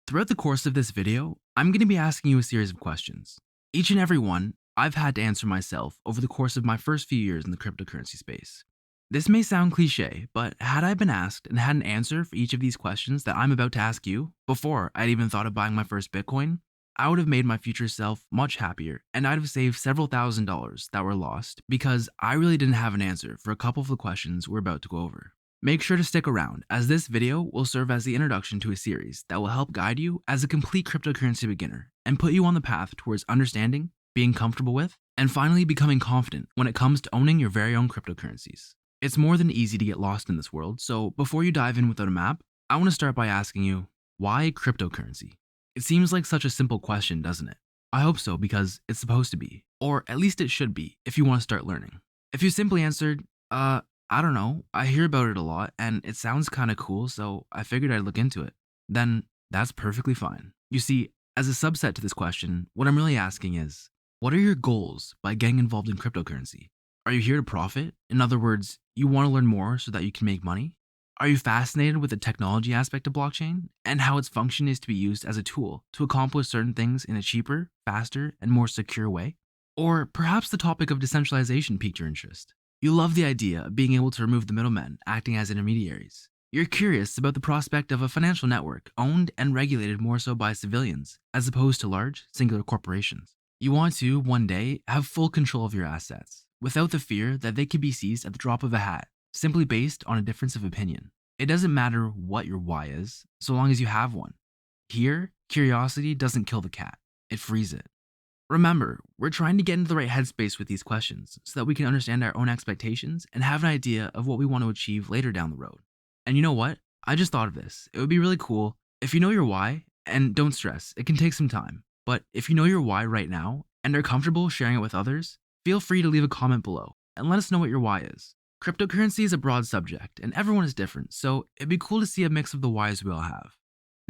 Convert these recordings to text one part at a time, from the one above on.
Throughout the course of this video, I'm going to be asking you a series of questions. Each and every one I've had to answer myself over the course of my first few years in the cryptocurrency space. This may sound cliche, but had I been asked and had an answer for each of these questions that I'm about to ask you before I'd even thought of buying my first Bitcoin, I would have made my future self much happier and I'd have saved several $1,000s that were lost because I really didn't have an answer for a couple of the questions we're about to go over. Make sure to stick around, as this video will serve as the introduction to a series that will help guide you as a complete cryptocurrency beginner and put you on the path towards understanding, being comfortable with, and finally becoming confident when it comes to owning your very own cryptocurrencies. It's more than easy to get lost in this world, so before you dive in without a map, I want to start by asking you, why cryptocurrency? It seems like such a simple question, doesn't it? I hope so, because it's supposed to be, or at least it should be if you want to start learning. If you simply answered, I don't know, I hear about it a lot and it sounds kinda cool, so I figured I'd look into it, then that's perfectly fine. You see, as a subset to this question, what I'm really asking is, what are your goals by getting involved in cryptocurrency? Are you here to profit? In other words, you want to learn more so that you can make money? Are you fascinated with the technology aspect of blockchain and how its function is to be used as a tool to accomplish certain things in a cheaper, faster, and more secure way? Or perhaps the topic of decentralization piqued your interest. You love the idea of being able to remove the middlemen acting as intermediaries. You're curious about the prospect of a financial network owned and regulated more so by civilians, as opposed to large, singular corporations. You want to, one day, have full control of your assets, without the fear that they could be seized at the drop of a hat, simply based on a difference of opinion. It doesn't matter what your why is, so long as you have one. Here, curiosity doesn't kill the cat, it frees it. Remember, we're trying to get into the right headspace with these questions so that we can understand our own expectations and have an idea of what we want to achieve later down the road. And you know what? I just thought of this. It would be really cool if you know your why, and don't stress, it can take some time, but if you know your why right now and are comfortable sharing it with others, feel free to leave a comment below and let us know what your why is. Cryptocurrency is a broad subject and everyone is different, so it'd be cool to see a mix of the whys we all have.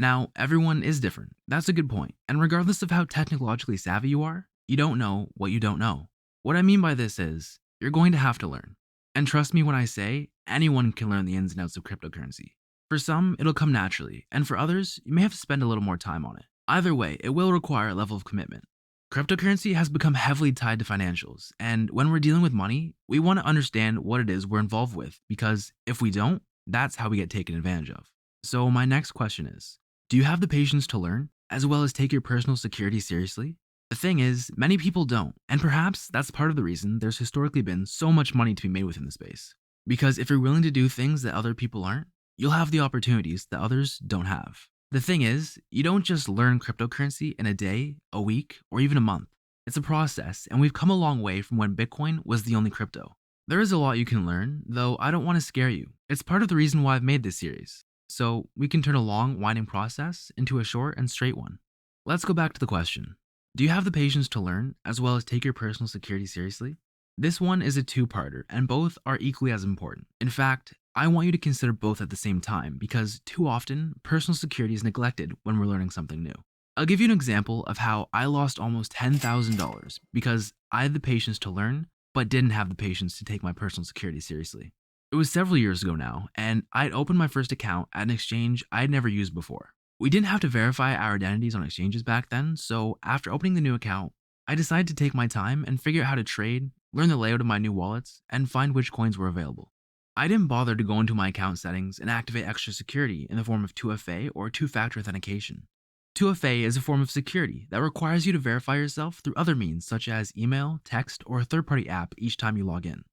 Now, everyone is different. That's a good point. And regardless of how technologically savvy you are, you don't know what you don't know. What I mean by this is, you're going to have to learn. And trust me when I say, anyone can learn the ins and outs of cryptocurrency. For some, it'll come naturally, and for others, you may have to spend a little more time on it. Either way, it will require a level of commitment. Cryptocurrency has become heavily tied to financials, and when we're dealing with money, we want to understand what it is we're involved with, because if we don't, that's how we get taken advantage of. So my next question is, do you have the patience to learn, as well as take your personal security seriously? The thing is, many people don't, and perhaps that's part of the reason there's historically been so much money to be made within the space. Because if you're willing to do things that other people aren't, you'll have the opportunities that others don't have. The thing is, you don't just learn cryptocurrency in a day, a week, or even a month. It's a process, and we've come a long way from when Bitcoin was the only crypto. There is a lot you can learn, though I don't want to scare you. It's part of the reason why I've made this series. So we can turn a long, winding process into a short and straight one. Let's go back to the question. Do you have the patience to learn, as well as take your personal security seriously? This one is a two-parter, and both are equally as important. In fact, I want you to consider both at the same time, because too often, personal security is neglected when we're learning something new. I'll give you an example of how I lost almost $10,000 because I had the patience to learn, but didn't have the patience to take my personal security seriously. It was several years ago now, and I'd opened my first account at an exchange I'd never used before. We didn't have to verify our identities on exchanges back then, so after opening the new account, I decided to take my time and figure out how to trade, learn the layout of my new wallets, and find which coins were available. I didn't bother to go into my account settings and activate extra security in the form of 2FA or two-factor authentication. 2FA is a form of security that requires you to verify yourself through other means such as email, text, or a third-party app each time you log in.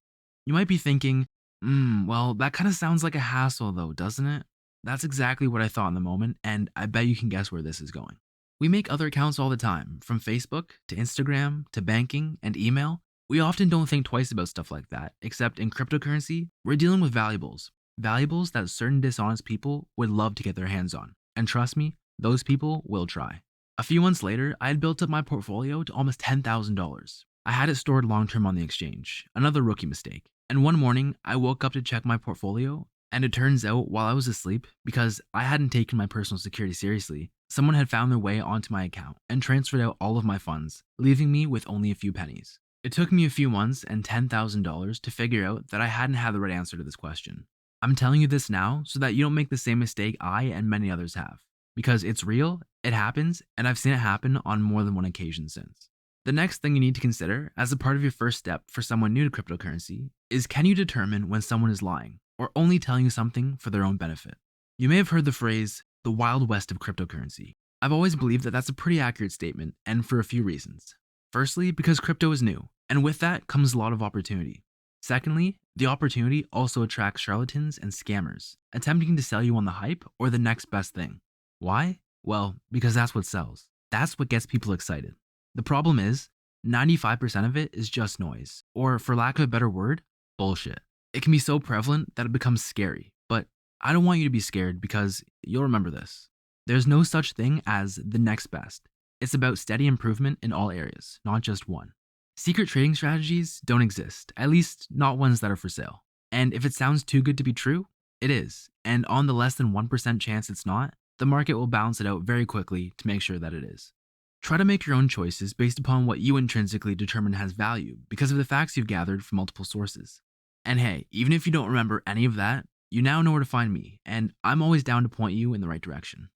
You might be thinking, well, that kind of sounds like a hassle though, doesn't it? That's exactly what I thought in the moment, and I bet you can guess where this is going. We make other accounts all the time, from Facebook to Instagram to banking and email. We often don't think twice about stuff like that, except in cryptocurrency, we're dealing with valuables. Valuables that certain dishonest people would love to get their hands on. And trust me, those people will try. A few months later, I had built up my portfolio to almost $10,000. I had it stored long-term on the exchange, another rookie mistake. And one morning, I woke up to check my portfolio, and it turns out while I was asleep, because I hadn't taken my personal security seriously, someone had found their way onto my account and transferred out all of my funds, leaving me with only a few pennies. It took me a few months and $10,000 to figure out that I hadn't had the right answer to this question. I'm telling you this now so that you don't make the same mistake I and many others have. because it's real, it happens, and I've seen it happen on more than one occasion since. The next thing you need to consider as a part of your first step for someone new to cryptocurrency is, can you determine when someone is lying or only telling you something for their own benefit? You may have heard the phrase, the Wild West of cryptocurrency. I've always believed that that's a pretty accurate statement, and for a few reasons. Firstly, because crypto is new, and with that comes a lot of opportunity. Secondly, the opportunity also attracts charlatans and scammers, attempting to sell you on the hype or the next best thing. Why? Well, because that's what sells. That's what gets people excited. The problem is, 95% of it is just noise, or for lack of a better word, bullshit. It can be so prevalent that it becomes scary, but I don't want you to be scared because you'll remember this. There's no such thing as the next best. It's about steady improvement in all areas, not just one. Secret trading strategies don't exist, at least not ones that are for sale. And if it sounds too good to be true, it is. And on the less than 1% chance it's not, the market will balance it out very quickly to make sure that it is. Try to make your own choices based upon what you intrinsically determine has value because of the facts you've gathered from multiple sources. And hey, even if you don't remember any of that, you now know where to find me, and I'm always down to point you in the right direction.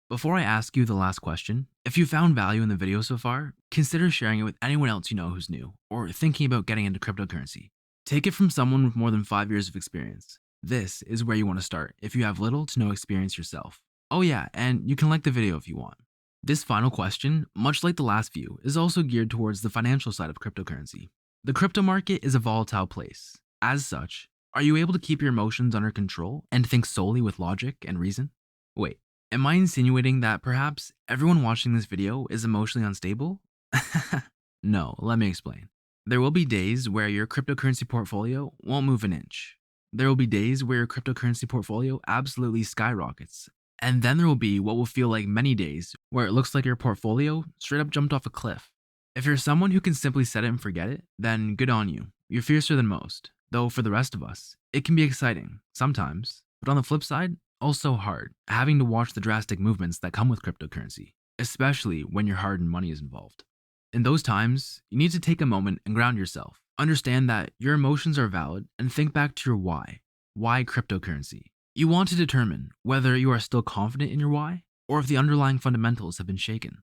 Before I ask you the last question, if you found value in the video so far, consider sharing it with anyone else you know who's new or thinking about getting into cryptocurrency. Take it from someone with more than 5 years of experience. This is where you want to start if you have little to no experience yourself. Oh yeah, and you can like the video if you want. This final question, much like the last few, is also geared towards the financial side of cryptocurrency. The crypto market is a volatile place. As such, are you able to keep your emotions under control and think solely with logic and reason? Wait, am I insinuating that perhaps everyone watching this video is emotionally unstable? No, let me explain. There will be days where your cryptocurrency portfolio won't move an inch. There will be days where your cryptocurrency portfolio absolutely skyrockets. And then there will be what will feel like many days where it looks like your portfolio straight up jumped off a cliff. If you're someone who can simply set it and forget it, then good on you. You're fiercer than most. Though for the rest of us, it can be exciting, sometimes. But on the flip side, also hard, having to watch the drastic movements that come with cryptocurrency, especially when your hard-earned money is involved. In those times, you need to take a moment and ground yourself. Understand that your emotions are valid and think back to your why. Why cryptocurrency? You want to determine whether you are still confident in your why or if the underlying fundamentals have been shaken.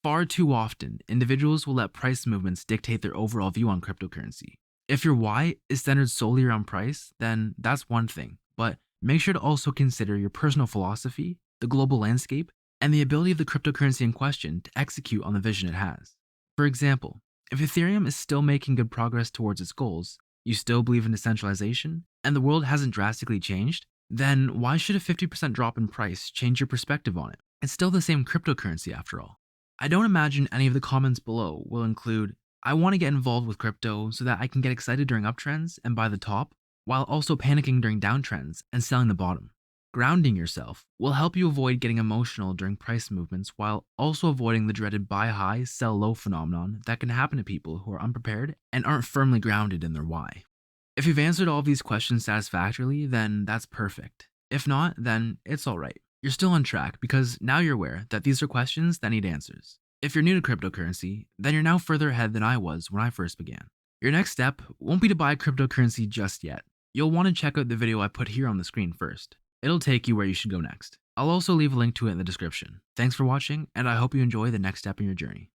Far too often, individuals will let price movements dictate their overall view on cryptocurrency. If your why is centered solely around price, then that's one thing, but make sure to also consider your personal philosophy, the global landscape, and the ability of the cryptocurrency in question to execute on the vision it has. For example, if Ethereum is still making good progress towards its goals, you still believe in decentralization, and the world hasn't drastically changed, then why should a 50% drop in price change your perspective on it? It's still the same cryptocurrency after all. I don't imagine any of the comments below will include, I want to get involved with crypto so that I can get excited during uptrends and buy the top, while also panicking during downtrends and selling the bottom. Grounding yourself will help you avoid getting emotional during price movements while also avoiding the dreaded buy high, sell low phenomenon that can happen to people who are unprepared and aren't firmly grounded in their why. If you've answered all of these questions satisfactorily, then that's perfect. If not, then it's alright. You're still on track because now you're aware that these are questions that need answers. If you're new to cryptocurrency, then you're now further ahead than I was when I first began. Your next step won't be to buy cryptocurrency just yet. You'll want to check out the video I put here on the screen first. It'll take you where you should go next. I'll also leave a link to it in the description. Thanks for watching, and I hope you enjoy the next step in your journey.